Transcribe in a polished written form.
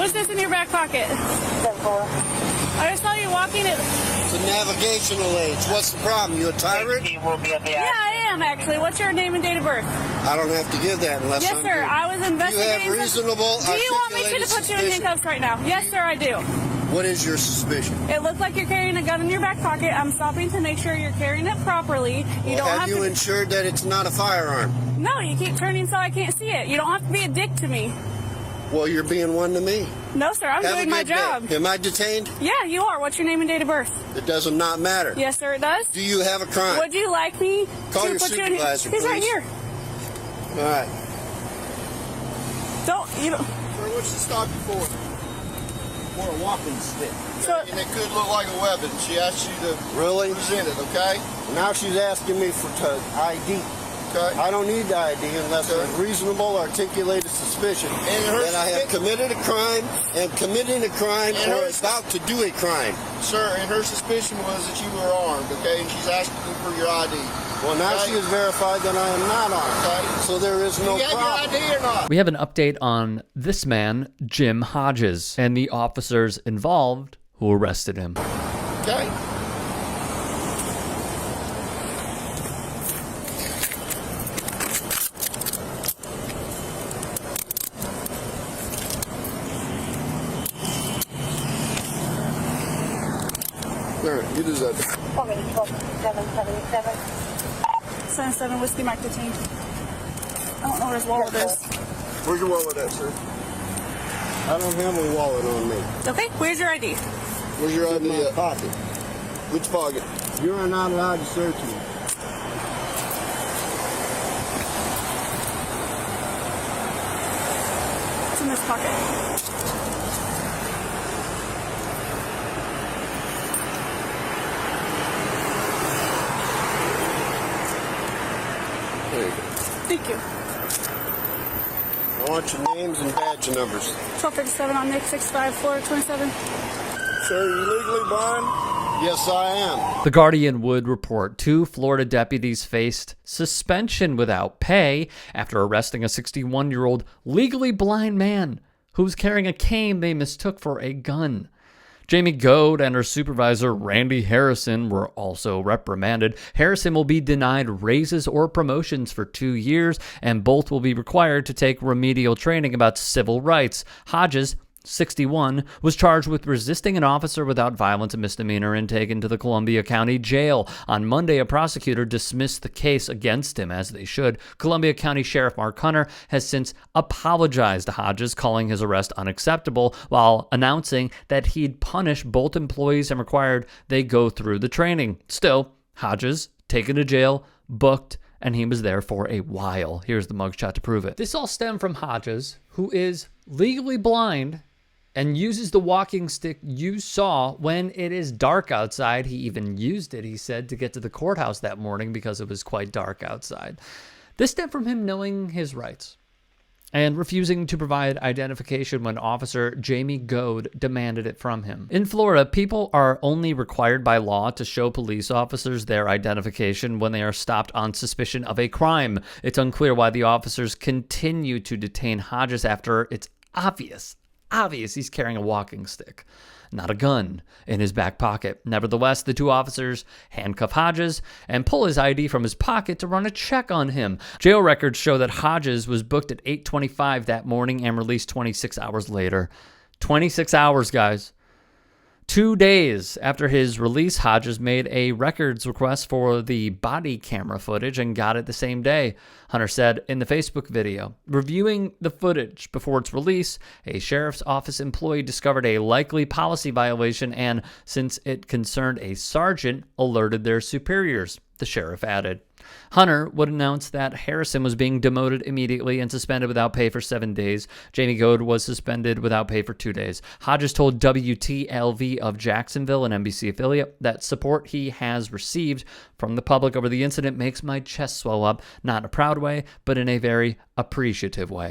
What's this in your back pocket? I just saw you walking it. It's a navigational aid. What's the problem? You a tyrant? Yeah, I am actually. What's your name and date of birth? I don't have to give that unless Yes, I'm sir. good. I was investigating. You have reasonable. Do you want me to put you in suspicion? handcuffs right now? Yes, sir, I do. What is your suspicion? It looks like you're carrying a gun in your back pocket. I'm stopping to make sure you're carrying it properly. You don't have you to... ensured that it's not a firearm? No, you keep turning so I can't see it. You don't have to be a dick to me. Well, you're being one to me. No, sir. I'm doing my job. Am I detained? Yeah, you are. What's your name and date of birth? It does not matter. Yes, sir, it does. Do you have a crime? Would you like me Call to your put supervisor, you in? He's right please. here. All right. You don't. Sir, what's she stop you for? For a walking stick. So, And it could look like a weapon. She asked you to Really? present it, okay? Now she's asking me for ID. Okay. I don't need the ID unless there's reasonable articulated suspicion that I have committed a crime and committing a crime or about to do a crime. Sir, and her suspicion was that you were armed, okay? And she's asking you for your ID. Well, now Okay. she has verified that I am not armed. Okay. So there is no You got problem. your ID or not? We have an update on this man, Jim Hodges, and the officers involved who arrested him. Okay. All right, you deserve it. 77 Whiskey Mike detained. I don't know where his wallet is. Where's your wallet at, sir? I don't have a wallet on me. Okay, where's your ID? Where's your ID? in my pocket. Which pocket? You are not allowed to search me. It's in this pocket. There you go. Thank you. I want your names and badge numbers. 1257 on Nick 65 Florida 27. Sir, are you legally blind? Yes, I am. The Guardian would report 2 Florida deputies faced suspension without pay after arresting a 61-year-old legally blind man who was carrying a cane they mistook for a gun. Jamie Goad and her supervisor, Randy Harrison, were also reprimanded. Harrison will be denied raises or promotions for 2 years, and both will be required to take remedial training about civil rights. Hodges, 61, was charged with resisting an officer without violence, a misdemeanor, and taken to the Columbia County Jail. On Monday, a prosecutor dismissed the case against him, as they should. Columbia County Sheriff Mark Hunter has since apologized to Hodges, calling his arrest unacceptable, while announcing that he'd punish both employees and required they go through the training. Still, Hodges, taken to jail, booked, and he was there for a while. Here's the mugshot to prove it. This all stemmed from Hodges, who is legally blind and uses the walking stick you saw when it is dark outside. He even used it, he said, to get to the courthouse that morning because it was quite dark outside. This stemmed from him knowing his rights and refusing to provide identification when Officer Jamie Goad demanded it from him. In Florida, people are only required by law to show police officers their identification when they are stopped on suspicion of a crime. It's unclear why the officers continue to detain Hodges after it's obvious he's carrying a walking stick, not a gun, in his back pocket. Nevertheless, the 2 officers handcuff Hodges and pull his ID from his pocket to run a check on him. Jail records show that Hodges was booked at 8:25 that morning and released 26 hours later. 26 hours, guys. 2 days after his release, Hodges made a records request for the body camera footage and got it the same day, Hunter said in the Facebook video. Reviewing the footage before its release, a sheriff's office employee discovered a likely policy violation and, since it concerned a sergeant, alerted their superiors, the sheriff added. Hunter would announce that Harrison was being demoted immediately and suspended without pay for 7 days. Jamie Goad was suspended without pay for 2 days. Hodges told WTLV of Jacksonville, an NBC affiliate, that support he has received from the public over the incident makes my chest swell up, not in a proud way, but in a very appreciative way.